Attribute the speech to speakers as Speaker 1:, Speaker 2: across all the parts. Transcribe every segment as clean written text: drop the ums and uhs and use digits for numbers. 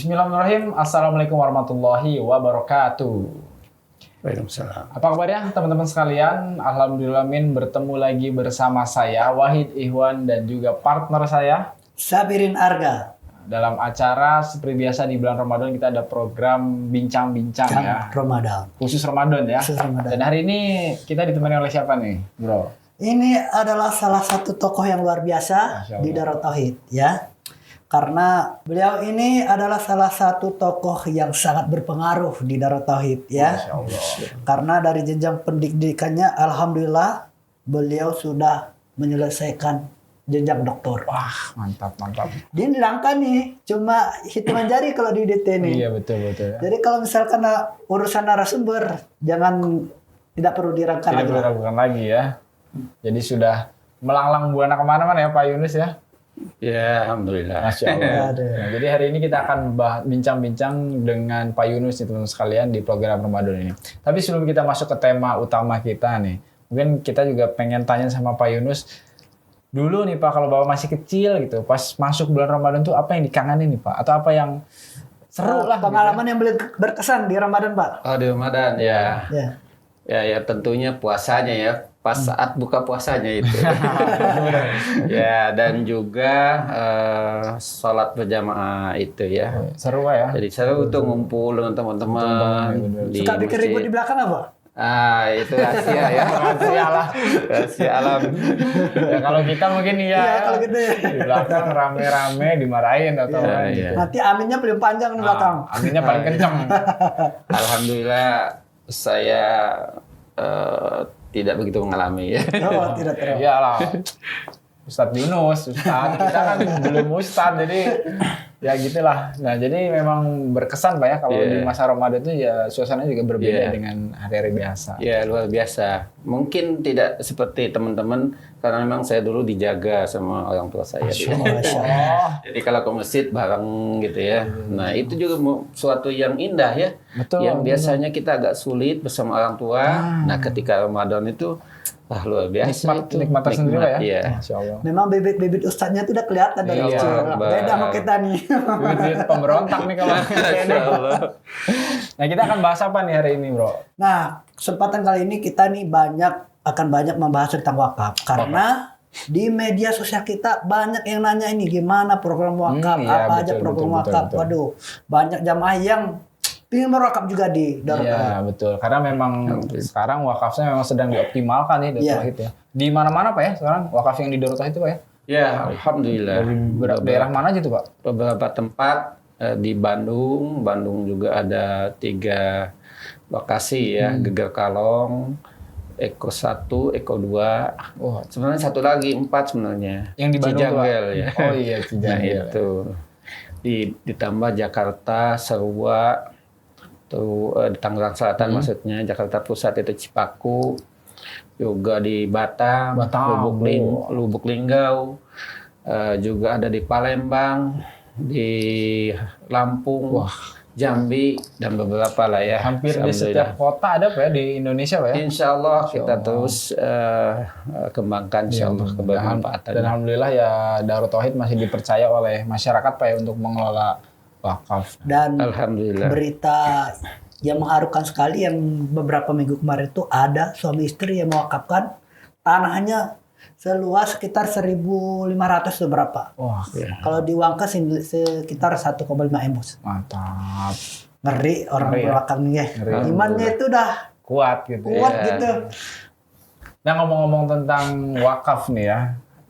Speaker 1: Bismillahirrahmanirrahim. Assalamualaikum warahmatullahi wabarakatuh.
Speaker 2: Waalaikumsalam.
Speaker 1: Apa kabarnya teman-teman sekalian? Alhamdulillah bertemu lagi bersama saya Wahid Ihwan dan juga partner saya
Speaker 3: Sabirin Arga.
Speaker 1: Dalam acara seperti biasa di bulan Ramadan kita ada program bincang-bincang ya.
Speaker 3: Ramadan.
Speaker 1: Khusus Ramadan ya.
Speaker 3: Khusus Ramadan.
Speaker 1: Dan hari ini kita ditemani oleh siapa nih, Bro?
Speaker 3: Ini adalah salah satu tokoh yang luar biasa di Darut Tauhid ya. Karena beliau ini adalah salah satu tokoh yang sangat berpengaruh di Darut Tauhid ya. Karena dari jenjang pendidikannya alhamdulillah beliau sudah menyelesaikan jenjang doktor.
Speaker 1: Wah, mantap.
Speaker 3: Dia dilangkan nih, cuma hitungan jari kalau di DT nih.
Speaker 1: Iya, betul.
Speaker 3: Jadi kalau misalkan urusan narasumber tidak perlu dirangkan
Speaker 1: Tidak perlu ragukan lagi ya. Jadi sudah melanglang buana kemana-mana ya Pak Yunus ya.
Speaker 2: Ya, alhamdulillah.
Speaker 1: Masya Allah. Nah, jadi hari ini kita akan bincang-bincang dengan Pak Yunus nih teman-teman sekalian di program Ramadan ini. Tapi sebelum kita masuk ke tema utama kita nih, mungkin kita juga pengen tanya sama Pak Yunus. Dulu nih Pak, kalau Bapak masih kecil gitu, pas masuk bulan Ramadan tuh apa yang dikangenin nih Pak? Atau apa yang seru lah?
Speaker 3: Pengalaman yang berkesan di Ramadan Pak?
Speaker 2: Oh, di Ramadan ya. Ya tentunya puasanya ya. Pas saat buka puasanya itu. Ya, dan juga sholat berjamaah itu ya.
Speaker 1: Seru Pak ya?
Speaker 2: Jadi seru tuh ngumpul dengan teman-teman.
Speaker 3: Suka bikin ribut di belakang apa?
Speaker 2: Itu rahasia ya. Rahasia alam.
Speaker 1: Ya kalau kita mungkin
Speaker 3: Iya, kalau gitu ya.
Speaker 1: Di belakang rame-rame dimarahin atau gitu.
Speaker 3: Nanti aminnya paling panjang di belakang.
Speaker 1: Aminnya paling kenceng.
Speaker 2: Alhamdulillah saya tidak begitu mengalami ya.
Speaker 3: Oh, tidak terlalu.
Speaker 1: Iyalah. Ustadz Yunus, Ustadz. Kita kan belum Ustadz, jadi ya gitulah. Nah, jadi memang berkesan Pak ya kalau di masa Ramadan itu ya suasananya juga berbeda dengan hari-hari biasa.
Speaker 2: Ya, luar biasa. Mungkin tidak seperti teman-teman karena memang saya dulu dijaga sama orang tua saya. Jadi kalau ke masjid bareng gitu ya. Nah, itu juga suatu yang indah ya.
Speaker 1: Betul,
Speaker 2: yang biasanya kita agak sulit bersama orang tua. Nah, ketika Ramadan itu luar biasa.
Speaker 1: Nikmat tersendiri Pak ya.
Speaker 2: Iya.
Speaker 1: Masya Allah.
Speaker 3: Memang bibit-bibit ustadznya itu udah kelihatan dari kecil. Beda sama kita nih.
Speaker 1: Bibit pemberontak nih kalau ini. Nah, kita akan bahas apa nih hari ini, Bro?
Speaker 3: Nah, kesempatan kali ini kita nih akan banyak membahas tentang wakaf. Karena di media sosial kita banyak yang nanya ini gimana program wakaf, apa aja program wakaf. Waduh, banyak jamaah yang ingin berwakaf juga di Darut Tauhid.
Speaker 1: Iya, betul. Karena memang sekarang wakafnya memang sedang dioptimalkan nih Darut Tauhid ya. Di mana-mana Pak ya sekarang wakaf yang di Darut Tauhid itu Pak ya?
Speaker 2: Ya, alhamdulillah.
Speaker 1: Dari daerah mana aja tuh Pak?
Speaker 2: Beberapa tempat di Bandung juga ada 3 lokasi ya, Geger Kalong, Eko 1, Eko 2.
Speaker 1: Oh,
Speaker 2: sebenarnya satu lagi 4 sebenarnya.
Speaker 1: Yang di Bandung
Speaker 2: Cijanggel ya.
Speaker 1: Oh iya, Cijanggel.
Speaker 2: Nah, itu. Ditambah Jakarta, Serua, di Tangerang Selatan maksudnya, Jakarta Pusat itu Cipaku, juga di Batam. Lubuk Linggau, juga ada di Palembang, di Lampung, Jambi, dan beberapa lah ya.
Speaker 1: Hampir di setiap kota ada Pak ya di Indonesia Pak ya?
Speaker 2: Insya Allah kita terus kembangkan kebermanfaatan.
Speaker 1: Dan alhamdulillah ya Darut Tauhid masih dipercaya oleh masyarakat Pak ya untuk mengelola wakaf.
Speaker 3: Dan
Speaker 2: alhamdulillah
Speaker 3: berita yang mengharukan sekali yang beberapa minggu kemarin itu ada suami istri yang mewakafkan tanahnya seluas sekitar 1.500 berapa.
Speaker 1: Wah,
Speaker 3: kalau diuangkan sekitar 1,5 M.
Speaker 1: Mantap.
Speaker 3: Ngeri orang berwakaf nih ya. Imannya itu udah
Speaker 1: kuat gitu.
Speaker 3: Gitu.
Speaker 1: Nah, ngomong-ngomong tentang wakaf nih ya.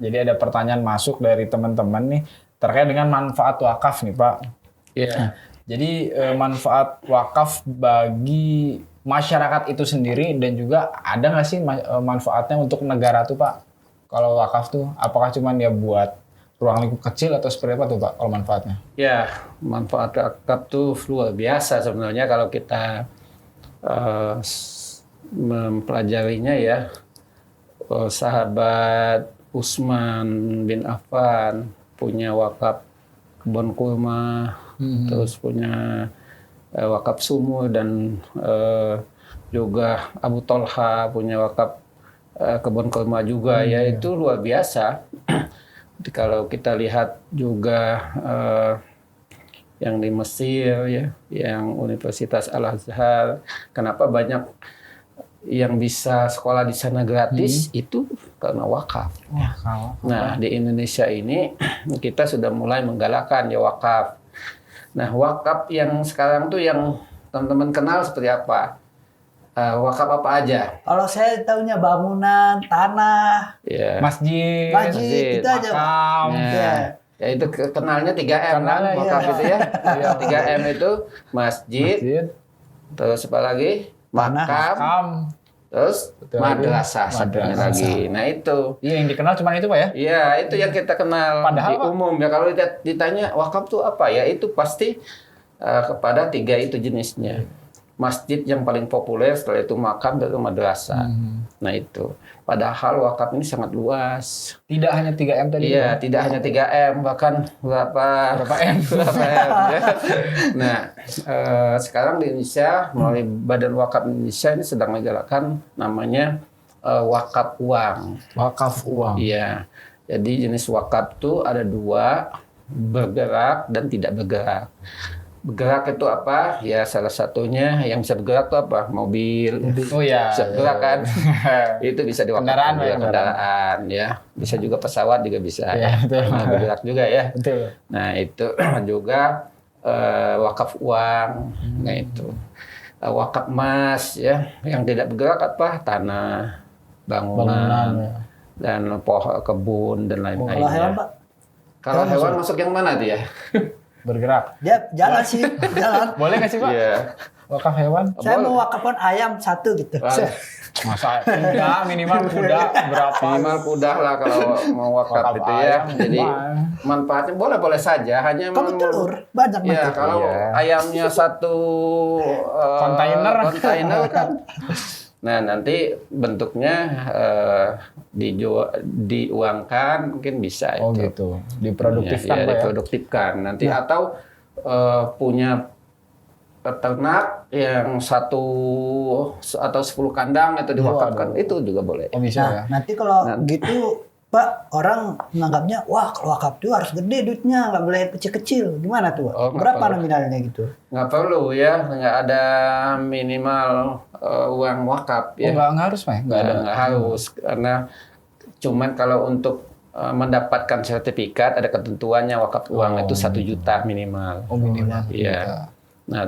Speaker 1: Jadi ada pertanyaan masuk dari teman-teman nih terkait dengan manfaat wakaf nih Pak.
Speaker 2: Iya.
Speaker 1: Jadi manfaat wakaf bagi masyarakat itu sendiri dan juga ada nggak sih manfaatnya untuk negara tuh Pak? Kalau wakaf tuh apakah cuman ya buat ruang lingkup kecil atau seperti apa tuh Pak kalau manfaatnya?
Speaker 2: Ya, manfaat wakaf tuh luar biasa sebenarnya kalau kita mempelajarinya ya. Sahabat Utsman bin Affan punya wakaf kebun kurma, terus punya wakaf sumur, dan juga Abu Tolha punya wakaf kebun kurma juga, ya itu luar biasa. Kalau kita lihat juga yang di Mesir ya, yang Universitas Al-Azhar. Kenapa banyak yang bisa sekolah di sana gratis itu karena wakaf.
Speaker 1: Wah, kalau
Speaker 2: Nah, di Indonesia ini kita sudah mulai menggalakkan ya wakaf. Nah, wakaf yang sekarang tuh yang teman-teman kenal seperti apa? Wakaf apa aja?
Speaker 3: Kalau saya tahunya bangunan, tanah,
Speaker 2: Ya.
Speaker 1: masjid,
Speaker 3: masjid, itu aja. Pak.
Speaker 1: makam.
Speaker 3: Ya.
Speaker 2: Ya itu kenalnya 3M kan,
Speaker 1: Kenalnya,
Speaker 2: wakaf
Speaker 3: iya.
Speaker 2: itu ya. 3M itu masjid,
Speaker 1: Masjid,
Speaker 2: terus apa lagi?
Speaker 3: Tanah.
Speaker 2: Makam,
Speaker 1: makam.
Speaker 2: terus
Speaker 1: Betul lagi.
Speaker 2: madrasah satunya
Speaker 1: Madrasah.
Speaker 2: lagi. Nah itu.
Speaker 1: Iya, yang dikenal cuma itu Pak ya?
Speaker 2: Iya, itu yang kita kenal
Speaker 1: Padahal,
Speaker 2: di
Speaker 1: Pak,
Speaker 2: umum ya. Kalau ditanya wakaf itu apa ya, itu pasti kepada 3 itu jenisnya. Masjid yang paling populer, setelah itu makam, dan madrasah. Nah itu. Padahal wakaf ini sangat luas.
Speaker 1: Tidak hanya 3M tadi.
Speaker 2: Iya,
Speaker 1: Pak?
Speaker 2: tidak hanya 3M, bahkan berapa
Speaker 1: Berapa M?
Speaker 2: berapa M, ya. Nah, sekarang di Indonesia melalui Badan Wakaf Indonesia ini sedang menggalakkan namanya wakaf uang.
Speaker 1: Wakaf uang.
Speaker 2: Iya. Jadi jenis wakaf tuh ada 2, bergerak dan tidak bergerak. Bergerak itu apa? Ya salah satunya yang bisa bergerak itu apa? Mobil.
Speaker 1: Oh ya.
Speaker 2: Bisa bergerak kan? Itu bisa diwakafkan
Speaker 1: Kendaraan,
Speaker 2: juga,
Speaker 1: ya,
Speaker 2: kendaraan ya. Bisa juga pesawat juga bisa.
Speaker 1: Iya, betul.
Speaker 2: Bergerak juga ya.
Speaker 1: Betul.
Speaker 2: Nah itu juga wakaf uang. Nah itu wakaf emas ya. Yang tidak bergerak apa? Tanah, bangunan,
Speaker 1: Bangunan, ya.
Speaker 2: dan pohon, kebun dan
Speaker 3: Kalau hewan,
Speaker 2: lain-lainnya.
Speaker 3: Pak,
Speaker 2: Kalau hewan masuk yang mana tuh ya?
Speaker 1: Bergerak.
Speaker 3: dia jalan sih, jalan.
Speaker 1: Boleh nggak sih Pak?
Speaker 2: Iya.
Speaker 1: Wakaf hewan?
Speaker 3: Saya mau wakafkan ayam 1 gitu.
Speaker 1: Masa kuda minimal kuda berapa?
Speaker 2: Minimal kuda lah kalau mau wakaf
Speaker 1: Wakaf
Speaker 2: itu ya.
Speaker 1: ayam,
Speaker 2: Jadi
Speaker 1: gimana?
Speaker 2: manfaatnya boleh-boleh saja. Hanya
Speaker 3: Kamu telur, banyak
Speaker 2: Ya
Speaker 3: nanti.
Speaker 2: kalau
Speaker 1: Iya.
Speaker 2: ayamnya satu
Speaker 1: Kontainer.
Speaker 2: kontainer kan. Nah nanti bentuknya diuangkan mungkin bisa
Speaker 1: Oh
Speaker 2: itu.
Speaker 1: gitu. Diproduktifkan
Speaker 2: Ya,
Speaker 1: Pak ya?
Speaker 2: diproduktifkan. Nanti atau punya peternak yang 1 atau 10 kandang itu diwakafkan,
Speaker 1: Waduh.
Speaker 2: itu juga boleh.
Speaker 1: Oh bisa ya?
Speaker 3: Nah, nanti kalau
Speaker 2: Nah.
Speaker 3: gitu, Pak, orang menganggapnya, wah kalau wakaf tuh harus gede duitnya, nggak boleh kecil-kecil. Gimana tuh, Pak?
Speaker 2: Oh, nggak
Speaker 3: Berapa
Speaker 2: perlu.
Speaker 3: nominalnya gitu?
Speaker 2: Nggak perlu ya, nggak ada minimal uang wakaf
Speaker 1: Oh
Speaker 2: ya.
Speaker 1: nggak harus Pak? Nggak ada.
Speaker 2: Nggak harus, karena cuman kalau untuk mendapatkan sertifikat ada ketentuannya wakaf uang itu 1 juta minimal.
Speaker 1: Oh minimal.
Speaker 2: Iya. Nah,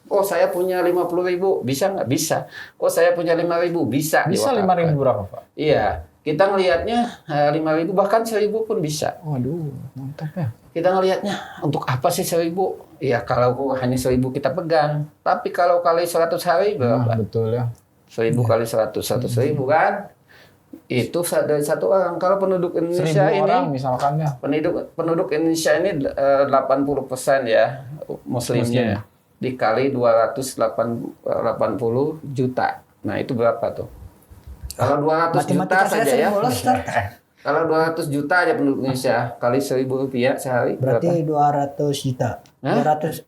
Speaker 2: oh saya punya 50.000, bisa nggak? Bisa. Oh saya punya 5.000, bisa.
Speaker 1: Bisa
Speaker 2: diwakafkan.
Speaker 1: 5.000 berapa Pak?
Speaker 2: Iya. Kita ngelihatnya 5.000 bahkan 1.000 pun bisa.
Speaker 1: Waduh, mantap ya.
Speaker 2: Kita ngelihatnya untuk apa sih 1.000? Ya kalau hanya 1.000 kita pegang. Tapi kalau kali 100 hari
Speaker 1: Nah,
Speaker 2: berapa?
Speaker 1: betul ya.
Speaker 2: 1.000 kali 100.000 kan? Itu dari 1 orang. Kalau penduduk
Speaker 1: 1.000
Speaker 2: Indonesia ini,
Speaker 1: orang misalkan ya.
Speaker 2: penduduk Indonesia ini 80% ya muslimnya. Dikali 280 juta. Nah, itu berapa tuh? Kalau 200 juta
Speaker 3: Matematika saya
Speaker 2: saja ya.
Speaker 3: sering bolos, Ustaz.
Speaker 2: Kalau 200 juta aja penduduk Indonesia kali 1.000 rupiah sehari
Speaker 3: Berarti
Speaker 2: berapa?
Speaker 3: 200 juta.
Speaker 2: Hah?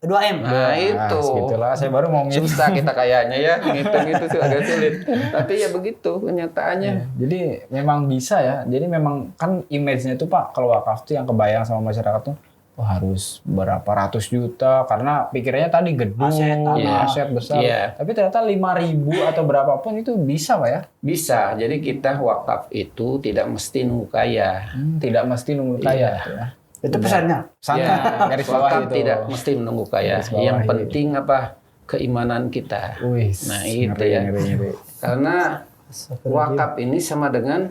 Speaker 3: 2M.
Speaker 2: Nah, itu.
Speaker 1: Nah, segitulah. Saya baru mau ngitung.
Speaker 2: Susah kita kayaknya ya, ngitung itu tuh agak sulit. Tapi ya begitu kenyataannya.
Speaker 1: Ya, jadi memang bisa ya. Jadi memang kan image-nya itu Pak, kalau wakaf tuh yang kebayang sama masyarakat tuh, oh harus berapa ratus juta karena pikirannya tadi gedung,
Speaker 3: Aset, tanah.
Speaker 1: aset besar.
Speaker 2: Iya.
Speaker 1: Tapi ternyata 5.000 atau berapapun itu bisa Pak ya.
Speaker 2: Bisa. Jadi kita wakaf itu tidak mesti nunggu kaya.
Speaker 1: Tidak mesti nunggu kaya. Gitu ya.
Speaker 3: Itu pesannya.
Speaker 1: Sana,
Speaker 2: Ya,
Speaker 1: garis bawah
Speaker 2: wakaf
Speaker 1: itu.
Speaker 2: tidak mesti menunggu kaya.
Speaker 1: Garis bawah
Speaker 2: Yang
Speaker 1: itu.
Speaker 2: penting apa? Keimanan kita.
Speaker 1: Wih,
Speaker 2: Nah, itu
Speaker 1: ngeri,
Speaker 2: ya.
Speaker 1: ngeri.
Speaker 2: Karena wakaf ini sama dengan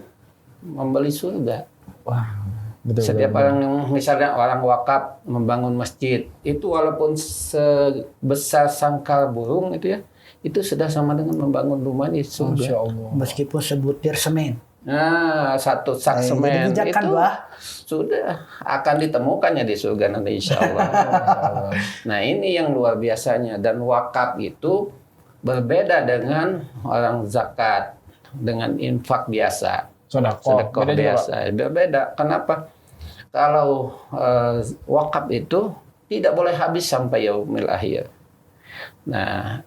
Speaker 2: membeli surga.
Speaker 1: Wah, betul.
Speaker 2: Setiap
Speaker 1: betul.
Speaker 2: orang yang misalnya orang wakaf membangun masjid, itu walaupun sebesar sangkal burung itu ya, itu sudah sama dengan membangun rumah di
Speaker 1: Masya
Speaker 2: surga.
Speaker 1: Allah.
Speaker 3: Meskipun sebutir semen.
Speaker 2: Nah, 1 sak
Speaker 3: Jadi
Speaker 2: semen
Speaker 3: bijak kan,
Speaker 2: itu
Speaker 3: Bah?
Speaker 2: sudah akan ditemukannya di surga nanti insya Allah. Nah ini yang luar biasanya, dan wakaf itu berbeda dengan orang zakat, dengan infak biasa. Sedekah
Speaker 1: Beda juga, Pak.
Speaker 2: biasa. Berbeda. Kenapa? Kalau wakaf itu tidak boleh habis sampai yaumil akhir. Nah,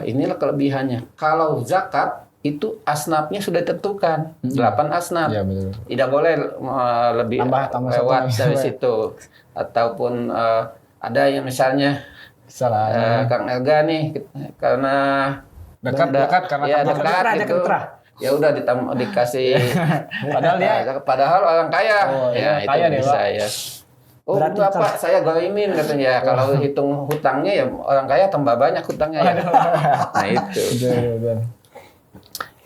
Speaker 2: inilah kelebihannya. Kalau zakat itu asnafnya sudah ditentukan, 8 asnaf.
Speaker 1: Iya, betul.
Speaker 2: Tidak boleh lebih
Speaker 1: Tambah satu
Speaker 2: lewat
Speaker 1: lagi.
Speaker 2: dari situ, ataupun Ada yang misalnya
Speaker 1: Salah.
Speaker 2: Kang Elga nih karena
Speaker 1: Dekat karena
Speaker 2: ya
Speaker 1: teman.
Speaker 2: dekat
Speaker 3: Dekat,
Speaker 2: gitu.
Speaker 3: dekat.
Speaker 2: Ya udah dikasih
Speaker 1: Padahal dia
Speaker 2: padahal orang kaya.
Speaker 1: Oh,
Speaker 2: ya
Speaker 1: iya,
Speaker 2: itu
Speaker 1: kaya deh,
Speaker 2: bisa
Speaker 1: Pak.
Speaker 2: ya. Oh,
Speaker 3: Berarti
Speaker 2: enggak Pak, saya golimin katanya. Kalau hitung hutangnya ya orang kaya tambah banyak hutangnya ya. Nah, itu.
Speaker 1: Betul.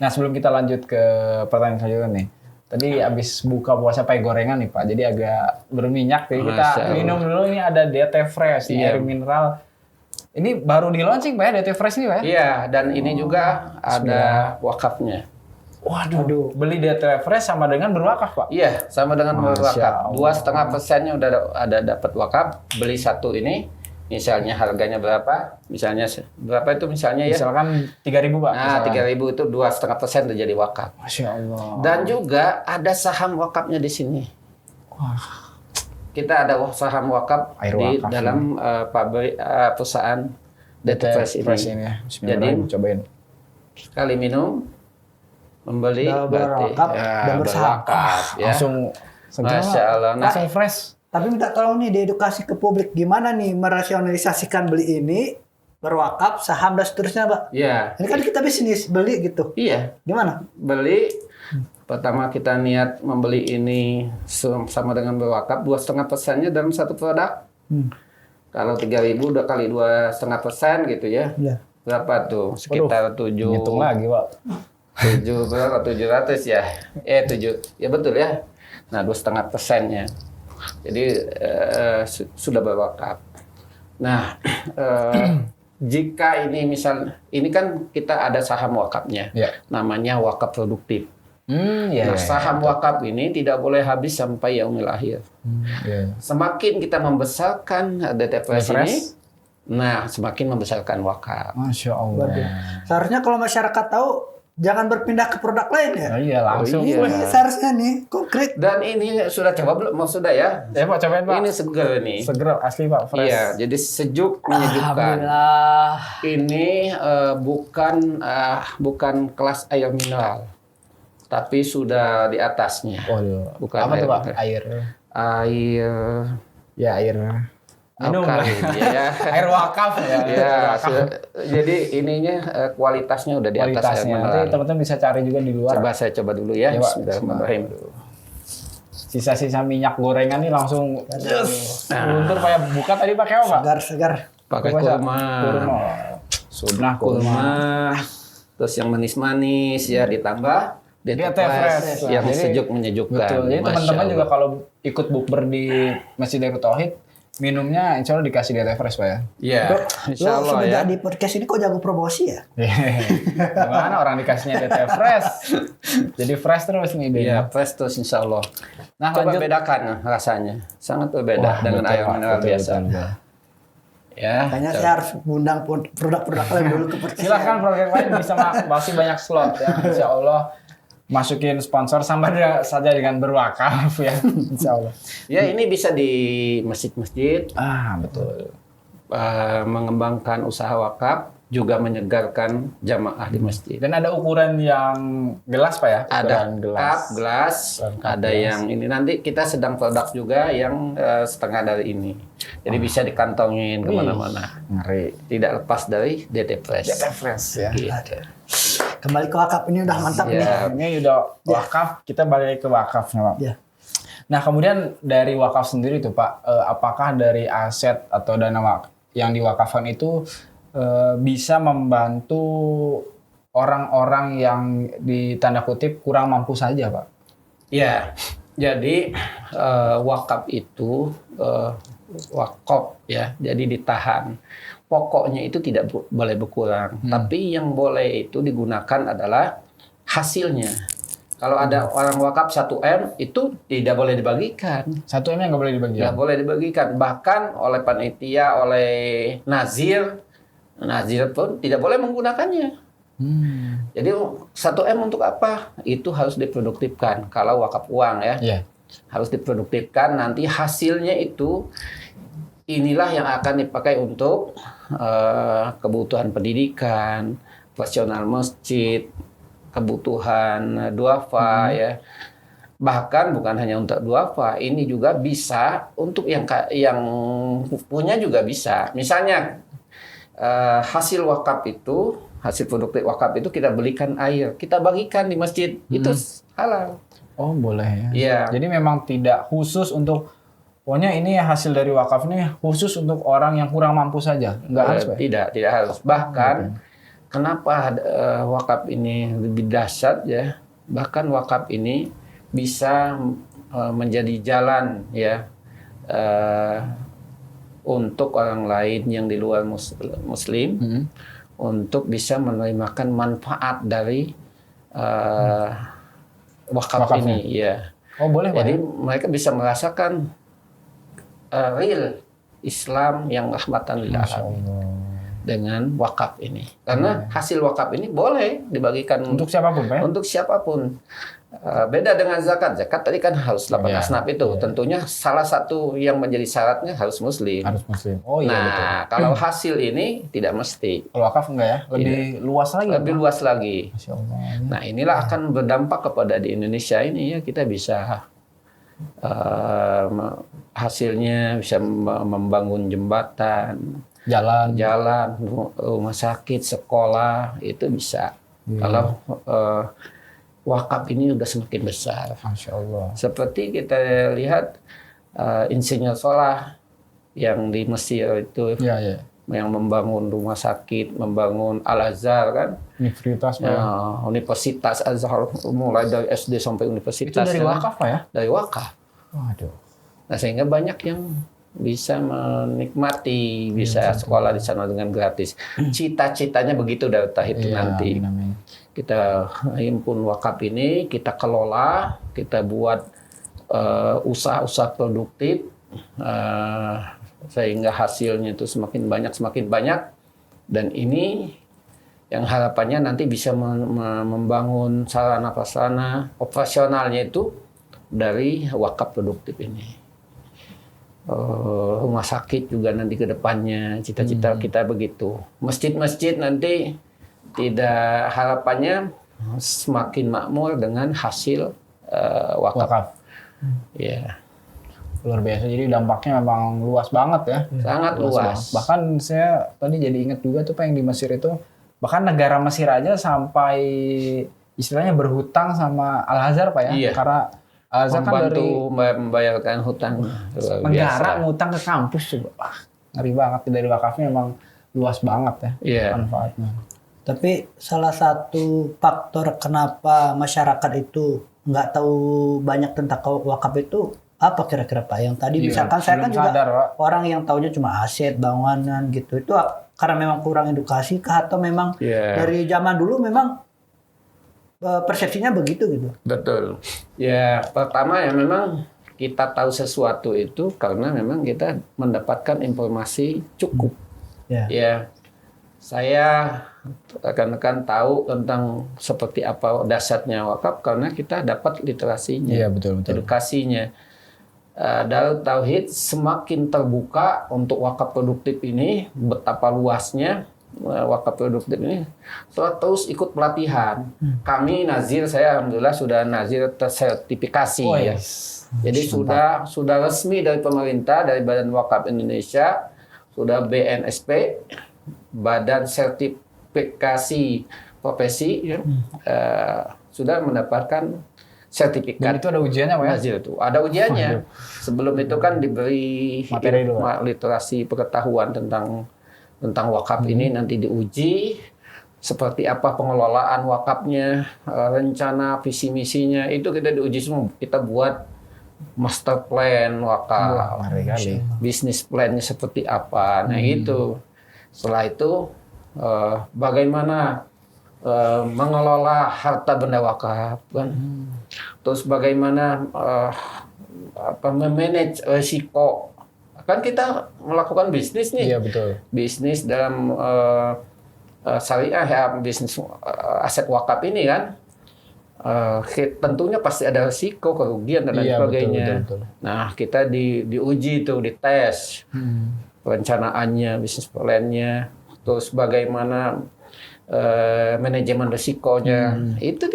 Speaker 1: Nah, sebelum kita lanjut ke pertanyaan selanjutnya nih. Tadi abis buka puasa pakai gorengan nih Pak, jadi agak berminyak. Jadi kita
Speaker 2: Masya Allah.
Speaker 1: minum dulu, ini ada DT Fresh,
Speaker 2: Iya.
Speaker 1: air mineral. Ini baru di launching Pak ya, DT Fresh ini Pak ya?
Speaker 2: Iya, dan ini juga ada wakafnya.
Speaker 1: Waduh, beli DT Fresh sama dengan berwakaf Pak?
Speaker 2: Iya, sama dengan
Speaker 1: Masya
Speaker 2: wakaf.
Speaker 1: Allah.
Speaker 2: 2,5%-nya udah ada dapat wakaf. Beli satu ini, misalnya harganya berapa? Misalnya berapa itu misalnya ya?
Speaker 1: Misalkan 3.000 Pak?
Speaker 2: Nah, 3.000 itu 2,5% udah jadi wakaf.
Speaker 1: Masya Allah.
Speaker 2: Dan juga ada saham wakafnya di sini.
Speaker 1: Wah,
Speaker 2: Kita ada saham wakaf
Speaker 1: Air
Speaker 2: di
Speaker 1: wakaf
Speaker 2: dalam pabrik perusahaan DT Fresh ini.
Speaker 1: ya. Bismillahirrahmanirrahim, cobain.
Speaker 2: Sekali minum, membeli
Speaker 3: Udah
Speaker 2: berarti
Speaker 3: berwakaf dan bersaham.
Speaker 2: berwakaf, ya.
Speaker 1: Langsung segera,
Speaker 2: Masya Allah. Nah,
Speaker 1: langsung fresh.
Speaker 3: Tapi minta tolong nih diedukasi ke publik gimana nih merasionalisasikan beli ini, berwakaf, saham dan seterusnya, Pak.
Speaker 2: iya,
Speaker 3: Ini kan kita bisnis beli gitu.
Speaker 2: iya.
Speaker 3: Gimana?
Speaker 2: Beli pertama kita niat membeli ini sama dengan berwakaf 2,5%-nya dalam satu produk. Kalau 3.000 udah kali 2,5% gitu ya.
Speaker 3: Iya.
Speaker 2: Berapa tuh? Sekitar 7
Speaker 1: Hitung lagi Pak.
Speaker 2: 7 berapa? 700 ya. 7. Ya betul ya. Nah, 2,5%-nya. Jadi sudah berwakaf. Nah, jika ini misal ini kan kita ada saham wakafnya.
Speaker 1: Iya.
Speaker 2: Namanya wakaf produktif.
Speaker 1: Iya.
Speaker 2: Nah, saham wakaf ini tidak boleh habis sampai yaumil akhir.
Speaker 1: Iya.
Speaker 2: Semakin kita membesarkan DT Fresh ini,
Speaker 1: Fresh.
Speaker 2: nah semakin membesarkan wakaf.
Speaker 1: Masya Allah.
Speaker 3: Seharusnya kalau masyarakat tahu jangan berpindah ke produk lain ya.
Speaker 1: Oh, iya langsung.
Speaker 2: Oh, iya.
Speaker 3: Ini seharusnya nih konkret.
Speaker 2: Dan ini sudah coba belum? Mau sudah ya?
Speaker 1: Ya Pak, cobain Pak.
Speaker 2: Ini seger nih.
Speaker 1: Seger asli Pak, fresh.
Speaker 2: Iya, jadi sejuk menyejukkan.
Speaker 3: Alhamdulillah.
Speaker 2: Ini bukan kelas air mineral, tapi sudah di atasnya.
Speaker 1: Waduh.
Speaker 2: Bukan
Speaker 1: Apa tuh
Speaker 2: air
Speaker 1: Pak?
Speaker 2: mineral.
Speaker 1: Air.
Speaker 2: Air
Speaker 1: Ya air. Minum.
Speaker 2: alkalin, ya.
Speaker 1: Air wakaf ya.
Speaker 2: Ya,
Speaker 1: Wakaf.
Speaker 2: jadi ininya kualitasnya udah di atas air
Speaker 1: Kualitasnya. Nanti
Speaker 2: mineral.
Speaker 1: teman-teman bisa cari juga di luar.
Speaker 2: Coba saya coba dulu ya.
Speaker 1: Ya, Pak.
Speaker 2: Bismillahirrahmanirrahim.
Speaker 1: Sisa-sisa minyak gorengan nih langsung luntur kayak buka tadi pakai apa Pak?
Speaker 3: Segar-segar.
Speaker 2: Pakai
Speaker 1: Coba, Pak.
Speaker 2: kurma.
Speaker 1: Kurma. Sunnah kurma.
Speaker 2: Kurma. Terus yang manis-manis ya ditambah
Speaker 1: DT
Speaker 2: DT
Speaker 1: Fresh.
Speaker 2: Fresh yang
Speaker 1: Jadi,
Speaker 2: sejuk menyejukkan.
Speaker 1: Betul. Jadi
Speaker 2: Masya
Speaker 1: teman-teman juga
Speaker 2: Allah.
Speaker 1: kalau ikut bukber di Masjid Darut Tauhid, minumnya insya Allah dikasih DT Fresh Pak ya.
Speaker 2: Iya,
Speaker 3: Lo
Speaker 2: insya Allah ya.
Speaker 3: semenjak di podcast ini kok jago promosi ya?
Speaker 1: Gimana orang dikasihnya DT Fresh? Jadi fresh terus nih
Speaker 2: Iya,
Speaker 1: idenya.
Speaker 2: fresh terus insya Allah.
Speaker 1: Nah,
Speaker 2: Coba
Speaker 1: lanjut.
Speaker 2: bedakan rasanya. Sangat berbeda
Speaker 1: Wah,
Speaker 2: dengan
Speaker 1: betul,
Speaker 2: air
Speaker 1: Pak.
Speaker 2: mineral
Speaker 1: Betul,
Speaker 2: biasa.
Speaker 1: betul.
Speaker 2: Ya.
Speaker 3: Makanya saya harus undang produk-produk lain dulu ke podcast.
Speaker 1: Silahkan proyek lain bisa masih banyak slot ya. Insya Allah masukin sponsor sama saja dengan berwakaf ya. Insya Allah.
Speaker 2: Ya, ini bisa di masjid-masjid
Speaker 1: Betul.
Speaker 2: mengembangkan usaha wakaf, juga menyegarkan jamaah di masjid.
Speaker 1: Dan ada ukuran yang gelas Pak ya?
Speaker 2: Ada
Speaker 1: Ukuran
Speaker 2: cup, gelas,
Speaker 1: Cup,
Speaker 2: ada
Speaker 1: gelas.
Speaker 2: yang ini nanti kita sedang produk juga yang setengah dari ini. Jadi bisa dikantongin kemana-mana.
Speaker 1: Ngeri.
Speaker 2: Tidak lepas dari DT Fresh.
Speaker 1: DT Fresh ya.
Speaker 2: Gitu.
Speaker 3: Kembali ke wakaf ini udah mantap nih.
Speaker 2: Ya.
Speaker 1: Ini udah wakaf, kita balik ke wakafnya Pak.
Speaker 3: Ya.
Speaker 1: Nah kemudian dari wakaf sendiri tuh Pak, apakah dari aset atau dana yang diwakafkan itu bisa membantu orang-orang yang di tanda kutip kurang mampu saja Pak?
Speaker 2: Ya, jadi wakaf itu wakaf ya, jadi ditahan. Pokoknya itu tidak boleh berkurang, tapi yang boleh itu digunakan adalah hasilnya. Kalau ada orang wakaf 1 M itu tidak boleh dibagikan.
Speaker 1: 1 M yang nggak boleh dibagi.
Speaker 2: Nggak boleh dibagikan. Bahkan oleh panitia, oleh nazir pun tidak boleh menggunakannya. Jadi 1 M untuk apa? Itu harus diproduktifkan. Kalau wakaf uang ya,
Speaker 1: Iya.
Speaker 2: harus diproduktifkan. Nanti hasilnya itu inilah yang akan dipakai untuk kebutuhan pendidikan, operasional masjid, kebutuhan duafa ya. Bahkan bukan hanya untuk duafa, ini juga bisa untuk yang punya juga bisa. Misalnya hasil wakaf itu, hasil produktif wakaf itu kita belikan air, kita bagikan di masjid, itu halal.
Speaker 1: Oh boleh ya.
Speaker 2: Iya.
Speaker 1: Jadi memang tidak khusus untuk, pokoknya ini hasil dari wakaf ini khusus untuk orang yang kurang mampu saja. Nggak harus Pak?
Speaker 2: Tidak harus. Bahkan kenapa wakaf ini lebih dahsyat ya? Bahkan wakaf ini bisa menjadi jalan ya untuk orang lain yang di luar muslim untuk bisa menerima manfaat dari wakaf ini ya.
Speaker 1: Oh boleh Pak.
Speaker 2: Jadi mereka bisa merasakan real Islam yang rahmatan lil alamin dengan wakaf ini. Karena hasil wakaf ini boleh dibagikan
Speaker 1: Untuk siapapun Pak ya?
Speaker 2: untuk siapapun. Beda dengan zakat. Zakat tadi kan harus 8 asnaf itu. Tentunya salah satu yang menjadi syaratnya harus muslim.
Speaker 1: Harus muslim. Oh iya
Speaker 2: Nah,
Speaker 1: betul.
Speaker 2: kalau hasil ini tidak mesti.
Speaker 1: Kalau wakaf enggak ya? Lebih luas lagi.
Speaker 2: Lebih luas lagi.
Speaker 1: Masya Allah.
Speaker 2: Nah, inilah akan berdampak kepada di Indonesia ini ya, kita bisa hasilnya bisa membangun jembatan,
Speaker 1: Jalan.
Speaker 2: rumah sakit, sekolah, itu bisa. Kalau wakaf ini udah semakin besar.
Speaker 1: Masya Allah.
Speaker 2: Seperti kita lihat insinyur Solah yang di Mesir itu,
Speaker 1: Iya.
Speaker 2: yang membangun rumah sakit, membangun Al-Azhar kan.
Speaker 1: Universitas Pak.
Speaker 2: Ya, Universitas Azhar mulai dari SD sampai
Speaker 1: Itu
Speaker 2: universitas.
Speaker 1: dari wakaf Pak ya?
Speaker 2: Dari wakaf.
Speaker 1: Waduh.
Speaker 2: Nah, sehingga banyak yang bisa menikmati, bisa sekolah di sana dengan gratis. Cita-citanya begitu dari itu nanti.
Speaker 1: Amin.
Speaker 2: Kita himpun wakaf ini, kita kelola, kita buat usaha-usaha produktif, sehingga hasilnya itu semakin banyak. Dan ini yang harapannya nanti bisa membangun sarana prasarana operasionalnya itu dari wakaf produktif ini. Rumah sakit juga nanti ke depannya, cita-cita kita begitu. Masjid-masjid nanti tidak, harapannya semakin makmur dengan hasil wakaf. Ya.
Speaker 1: Luar biasa. Jadi dampaknya memang luas banget ya.
Speaker 2: Sangat luas.
Speaker 1: Bahkan saya tadi jadi ingat juga tuh Pak yang di Mesir itu, bahkan negara Mesir aja sampai istilahnya berhutang sama Al-Azhar Pak ya.
Speaker 2: Iya.
Speaker 1: Karena Al-Azhar kan dari
Speaker 2: membayarkan hutang.
Speaker 1: negara ngutang ke kampus juga. Wah, ngeri banget. Dari wakafnya memang luas banget ya
Speaker 2: Iya.
Speaker 1: manfaatnya.
Speaker 3: Tapi salah satu faktor kenapa masyarakat itu nggak tahu banyak tentang wakaf itu apa kira-kira Pak? Yang tadi misalkan saya kan
Speaker 1: belum
Speaker 3: juga
Speaker 1: sadar, Pak.
Speaker 3: orang yang taunya cuma aset, bangunan gitu. Itu karena memang kurang edukasi kah atau memang dari zaman dulu memang persepsinya begitu gitu?
Speaker 2: Betul. Ya, pertama ya memang kita tahu sesuatu itu karena memang kita mendapatkan informasi cukup. Ya, saya rekan-rekan tahu tentang seperti apa dahsyatnya wakaf karena kita dapat literasinya,
Speaker 1: Iya, betul.
Speaker 2: edukasinya. Darut Tauhid semakin terbuka untuk wakaf produktif ini, betapa luasnya wakaf produktif ini. Setelah terus ikut pelatihan, kami Nazir, saya alhamdulillah sudah Nazir tersertifikasi ya. Jadi sudah resmi dari pemerintah, dari Badan Wakaf Indonesia, sudah BNSP, Badan Sertifikasi Profesi, ya, sudah mendapatkan sertifikat.
Speaker 1: Dan itu ada ujiannya Pak ya?
Speaker 2: Nazir itu ada ujiannya. Sebelum itu kan diberi
Speaker 1: materi dulu,
Speaker 2: literasi pengetahuan tentang wakaf ini, nanti diuji seperti apa pengelolaan wakafnya, rencana visi misinya itu kita diuji semua. Kita buat master plan wakaf, bisnis plannya seperti apa. Nah itu setelah itu bagaimana mengelola harta benda wakaf kan. Terus bagaimana memanage risiko. Kan kita melakukan bisnis nih.
Speaker 1: Iya, betul.
Speaker 2: Bisnis dalam syariah ya, bisnis aset wakaf ini kan. Tentunya pasti ada risiko, kerugian dan lain sebagainya.
Speaker 1: Betul.
Speaker 2: Nah, kita diuji itu, dites. Rencanaannya, bisnis plan-nya, terus bagaimana manajemen risikonya. Itu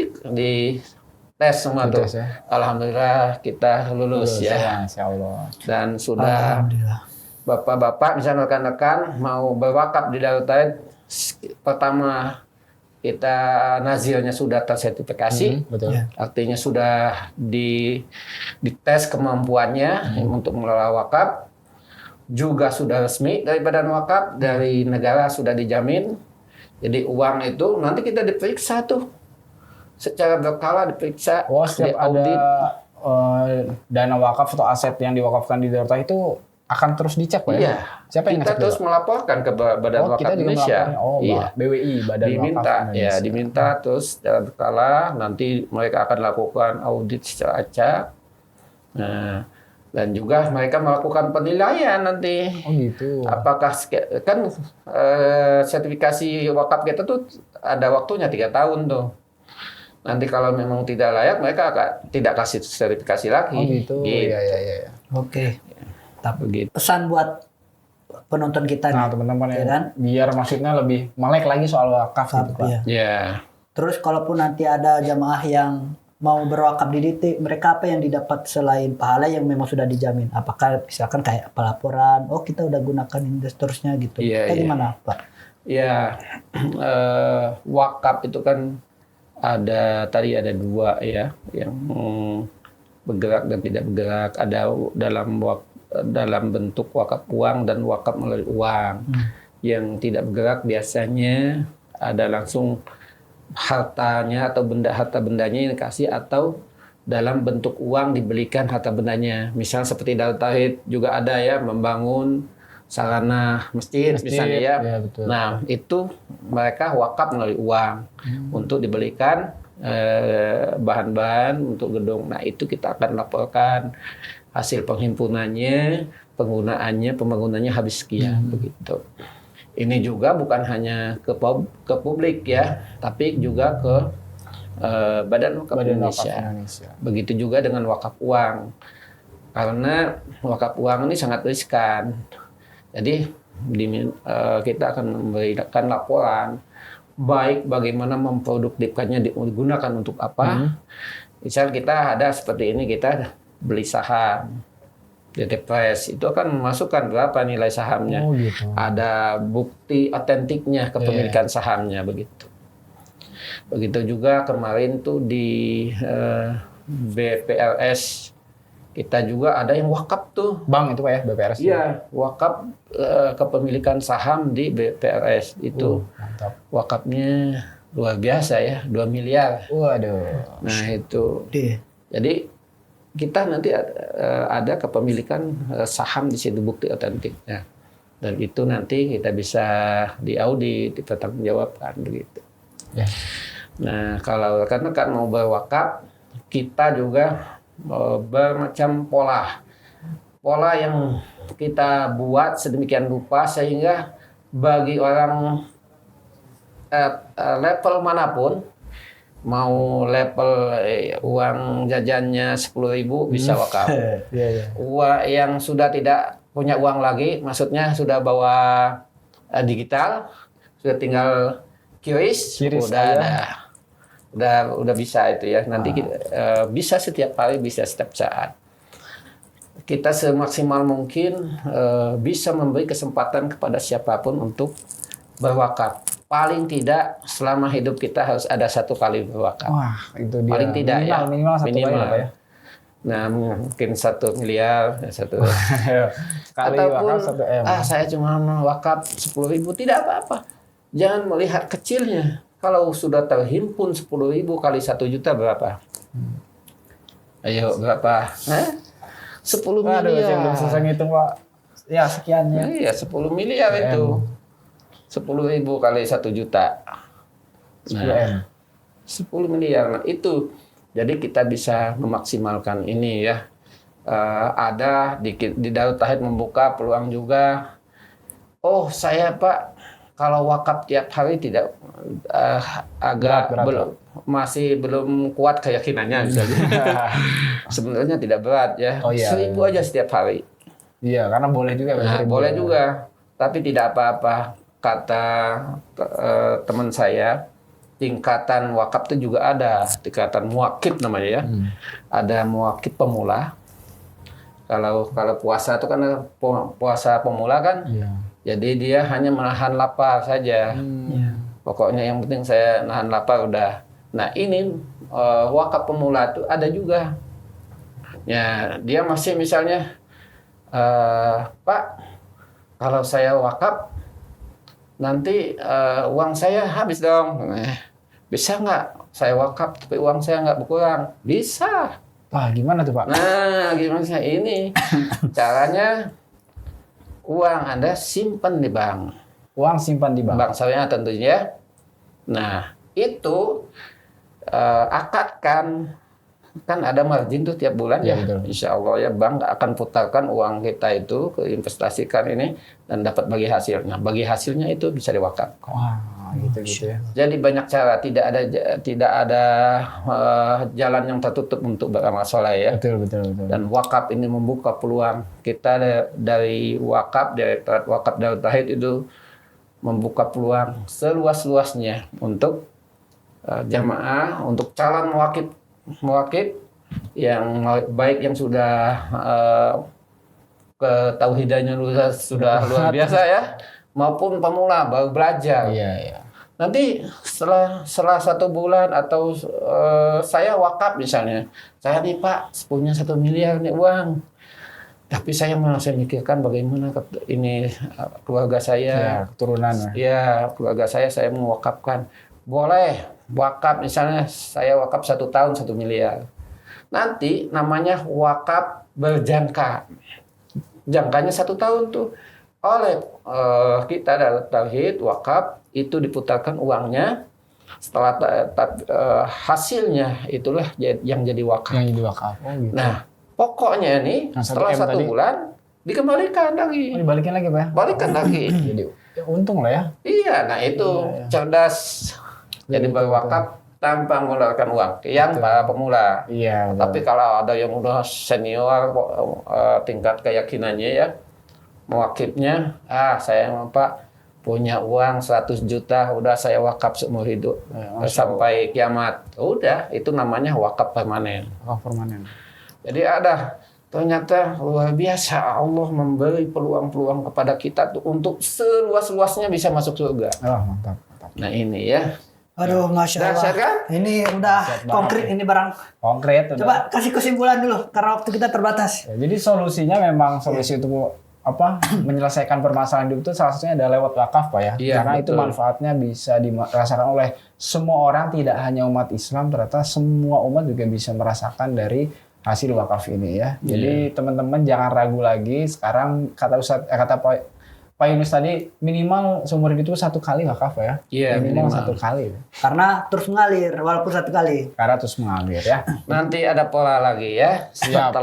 Speaker 2: tes semua tuh.
Speaker 1: Tes, ya.
Speaker 2: Alhamdulillah kita lulus ya.
Speaker 1: Insya Allah.
Speaker 2: Dan sudah
Speaker 3: Alhamdulillah.
Speaker 2: bapak-bapak, misalnya rekan-rekan mau berwakaf di Darut Tauhid, pertama kita nazirnya sudah tersertifikasi,
Speaker 1: Betul.
Speaker 3: Ya.
Speaker 2: artinya sudah dites kemampuannya untuk mengelola wakaf, juga sudah resmi dari Badan Wakaf, dari negara sudah dijamin. Jadi uang itu nanti kita diperiksa tuh, secara berkala diperiksa,
Speaker 1: Oh, setiap ada
Speaker 2: diaudit.
Speaker 1: dana wakaf atau aset yang diwakafkan di Darut Tauhid itu akan terus dicek, Pak ya?
Speaker 2: Iya.
Speaker 1: Siapa yang
Speaker 2: kita
Speaker 1: ngecek
Speaker 2: terus
Speaker 1: dulu?
Speaker 2: melaporkan ke Badan
Speaker 1: Oh,
Speaker 2: Wakaf
Speaker 1: kita juga
Speaker 2: Indonesia.
Speaker 1: melaporkan. Oh,
Speaker 2: Iya.
Speaker 1: BWI, Badan
Speaker 2: Diminta,
Speaker 1: Wakaf
Speaker 2: ya
Speaker 1: Indonesia.
Speaker 2: diminta terus secara berkala. Nanti mereka akan lakukan audit secara acak. Nah, dan juga mereka melakukan penilaian nanti.
Speaker 1: Oh gitu.
Speaker 2: Apakah kan sertifikasi wakaf kita tuh ada waktunya 3 tahun tuh. Nanti kalau memang tidak layak, mereka akan tidak kasih sertifikasi lagi.
Speaker 1: Oh gitu. Iya, iya, iya.
Speaker 3: Oke. Tapi
Speaker 2: Begitu.
Speaker 3: pesan buat penonton kita
Speaker 1: Nah,
Speaker 3: nih.
Speaker 1: teman-teman
Speaker 3: Ya
Speaker 1: ya,
Speaker 3: kan?
Speaker 1: biar maksudnya lebih melek lagi soal wakaf gitu, Pak.
Speaker 3: Ya.
Speaker 2: Ya.
Speaker 3: Terus kalaupun nanti ada jamaah yang mau berwakaf di DT, mereka apa yang didapat selain pahala yang memang sudah dijamin? Apakah misalkan kayak pelaporan, oh kita udah gunakan ini dan seterusnya gitu.
Speaker 2: Iya,
Speaker 3: Kayak
Speaker 2: iya.
Speaker 3: gimana, Pak?
Speaker 2: Ya, wakaf itu kan tadi ada 2 ya, yang bergerak dan tidak bergerak. Ada dalam bentuk wakaf uang dan wakaf melalui uang. Yang tidak bergerak biasanya ada langsung hartanya atau harta bendanya yang dikasih, atau dalam bentuk uang dibelikan harta bendanya. Misal seperti Darut Tauhid juga ada ya, membangun sarana masjid misalnya ya.
Speaker 1: Ya, betul.
Speaker 2: Nah, itu mereka wakaf melalui uang untuk dibelikan bahan-bahan untuk gedung. Nah, itu kita akan laporkan hasil penghimpunannya, pembangunannya habis sekian begitu. Ini juga bukan hanya ke publik ya, tapi juga ke Badan Wakaf Indonesia. Begitu juga dengan wakaf uang. Karena wakaf uang ini sangat riskan. Jadi kita akan memberikan laporan baik bagaimana memproduktifkannya, digunakan untuk apa. Misal kita ada seperti ini, kita beli saham DT Press, itu akan memasukkan berapa nilai sahamnya.
Speaker 1: Oh gitu.
Speaker 2: Ada bukti otentiknya kepemilikan sahamnya begitu. Begitu juga kemarin tuh di BPRS kita juga ada yang wakaf tuh.
Speaker 1: Bank itu Pak ya, BPRS.
Speaker 2: Iya, wakaf kepemilikan saham di BPRS itu.
Speaker 1: Mantap.
Speaker 2: Wakafnya luar biasa ya, 2 miliar.
Speaker 1: Waduh.
Speaker 2: Nah, itu.
Speaker 3: Iya.
Speaker 2: Jadi kita nanti ada kepemilikan saham di situ, bukti otentiknya. Dan itu nanti kita bisa diaudit, dipertanggungjawabkan begitu.
Speaker 1: Ya.
Speaker 2: Nah, kalau rekan-rekan mau berwakaf, kita juga bermacam pola yang kita buat sedemikian rupa sehingga bagi orang level manapun, mau level uang jajannya 10.000 bisa wakaf.
Speaker 1: Iya.
Speaker 2: Uang yang sudah tidak punya uang lagi, maksudnya sudah bawa digital, sudah tinggal QRIS, udah bisa itu ya. Nanti kita, bisa setiap hari, bisa setiap saat. Kita semaksimal mungkin bisa memberi kesempatan kepada siapapun untuk berwakaf. Paling tidak selama hidup kita harus ada 1 kali berwakaf.
Speaker 1: Wah, itu dia.
Speaker 2: Paling tidak
Speaker 1: minimal 1
Speaker 2: minimal.
Speaker 1: kali Pak ya.
Speaker 2: Nah, mungkin 1 miliar,
Speaker 1: Kali
Speaker 2: ataupun
Speaker 1: wakaf 1 M.
Speaker 2: saya cuma wakaf 10.000, tidak apa-apa. Jangan melihat kecilnya. Kalau sudah terhimpun 10.000 kali 1 juta berapa? Ayo berapa? 10 miliar.
Speaker 1: Aduh, saya belum selesai ngitung Pak. Ya sekiannya.
Speaker 2: Iya, 10 miliar itu. 10.000 kali 1 juta.
Speaker 1: 10 M.
Speaker 2: 10 miliar. Nah, itu. Jadi kita bisa memaksimalkan ini ya. Ada di Darut Tauhid membuka peluang juga. Oh, saya Pak, kalau wakaf tiap hari tidak agak
Speaker 1: berat.
Speaker 2: masih belum kuat keyakinannya misalnya. Sebenarnya tidak berat ya.
Speaker 1: Oh, iya.
Speaker 2: 1.000 aja setiap hari.
Speaker 1: Iya, karena boleh juga.
Speaker 2: Nah, boleh juga, tapi tidak apa-apa. Kata teman saya, tingkatan wakaf itu juga ada, tingkatan muwakib namanya ya. Ada muwakib pemula. Kalau puasa itu kan puasa pemula kan, jadi dia hanya menahan lapar saja. Pokoknya yang penting saya nahan lapar udah. Nah ini wakaf pemula itu ada juga. Ya dia masih misalnya, Pak, kalau saya wakaf nanti uang saya habis dong. Bisa nggak saya wakaf tapi uang saya nggak berkurang? Bisa.
Speaker 1: Wah, gimana tuh Pak?
Speaker 2: Nah, gimana sih ini? Caranya uang Anda simpan di bank.
Speaker 1: Uang simpan di bank.
Speaker 2: Bank syariah tentunya. Nah, itu akadkan. Kan ada margin tuh tiap bulan ya.
Speaker 1: Betul.
Speaker 2: Insya Allah ya bank akan putarkan uang kita itu ke investasikan ini dan dapat bagi hasilnya. Bagi hasilnya itu bisa diwakafkan.
Speaker 1: Wah, gitu ya.
Speaker 2: Jadi banyak cara, tidak ada jalan yang tertutup untuk beramal soleh ya.
Speaker 1: Betul.
Speaker 2: Dan wakaf ini membuka peluang kita dari wakaf Darut Tauhid itu membuka peluang seluas-luasnya untuk jamaah, untuk calon muwakil yang baik yang sudah ketauhidannya sudah luar biasa ya, maupun pemula baru belajar.
Speaker 1: Iya.
Speaker 2: Nanti setelah 1 bulan atau saya wakaf misalnya, saya nih Pak punya 1 miliar nih uang, tapi saya masih mikirkan bagaimana ini keluarga saya,
Speaker 1: keturunan.
Speaker 2: Ya keluarga saya mewakafkan. Boleh wakaf misalnya saya wakaf 1 tahun 1 miliar. Nanti namanya wakaf berjangka. Jangkanya 1 tahun tuh. Oleh kita Darut Tauhid wakaf itu diputarkan uangnya. Setelah hasilnya itulah yang jadi wakaf.
Speaker 1: Yang jadi wakaf. Oh, gitu.
Speaker 2: Nah pokoknya nih setelah 1 bulan dikembalikan lagi.
Speaker 1: Oh, dibalikin lagi Pak?
Speaker 2: Balikan lagi.
Speaker 1: Jadi untung lah ya.
Speaker 2: Iya, nah itu cerdas. Jadi berwakaf tanpa mengeluarkan uang. Yang para pemula.
Speaker 1: Iya.
Speaker 2: Tapi kalau ada yang udah senior tingkat keyakinannya ya, mewakifnya, saya Pak punya uang 100 juta, udah saya wakaf seumur hidup sampai kiamat. Udah, itu namanya wakaf permanen.
Speaker 1: Wakaf permanen.
Speaker 2: Jadi ternyata luar biasa Allah memberi peluang-peluang kepada kita tuh untuk seluas-luasnya bisa masuk surga.
Speaker 1: Mantap.
Speaker 2: Nah ini ya.
Speaker 3: Aduh, Masya Allah.
Speaker 2: Dahsyat kan?
Speaker 3: Ini udah konkret ini barang.
Speaker 1: Konkret.
Speaker 3: Coba kasih kesimpulan dulu, karena waktu kita terbatas.
Speaker 1: Ya, jadi solusinya memang solusi untuk menyelesaikan permasalahan hidup itu salah satunya adalah lewat wakaf Pak ya.
Speaker 2: Iya,
Speaker 1: Karena
Speaker 2: betul.
Speaker 1: itu manfaatnya bisa dirasakan oleh semua orang, tidak hanya umat Islam, ternyata semua umat juga bisa merasakan dari hasil wakaf ini ya. Jadi teman-teman jangan ragu lagi. Sekarang kata Pak Yunus tadi minimal seumur hidup itu 1 kali wakaf ya.
Speaker 2: Iya,
Speaker 1: minimal
Speaker 2: minimal.
Speaker 1: 1 kali.
Speaker 3: Karena terus mengalir, walaupun 1 kali.
Speaker 1: Karena terus mengalir ya.
Speaker 2: Nanti ada pola lagi ya.
Speaker 1: Siap.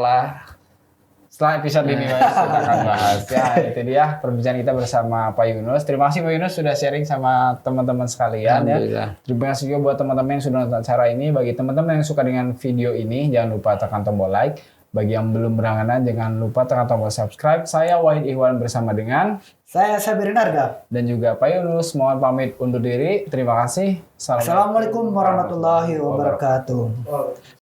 Speaker 1: Setelah episode ini Pak, kita akan bahas ya. Itu dia perbincangan kita bersama Pak Yunus. Terima kasih Pak Yunus sudah sharing sama teman-teman sekalian ya. Terima kasih juga buat teman-teman yang sudah nonton acara ini. Bagi teman-teman yang suka dengan video ini, jangan lupa tekan tombol like. Bagi yang belum berlangganan, jangan lupa tekan tombol subscribe. Saya Wahid Ihwan bersama dengan
Speaker 3: Saya Sabirin Arga.
Speaker 1: dan juga Pak Yunus. Mohon pamit undur diri. Terima kasih.
Speaker 3: Assalamualaikum warahmatullahi wabarakatuh.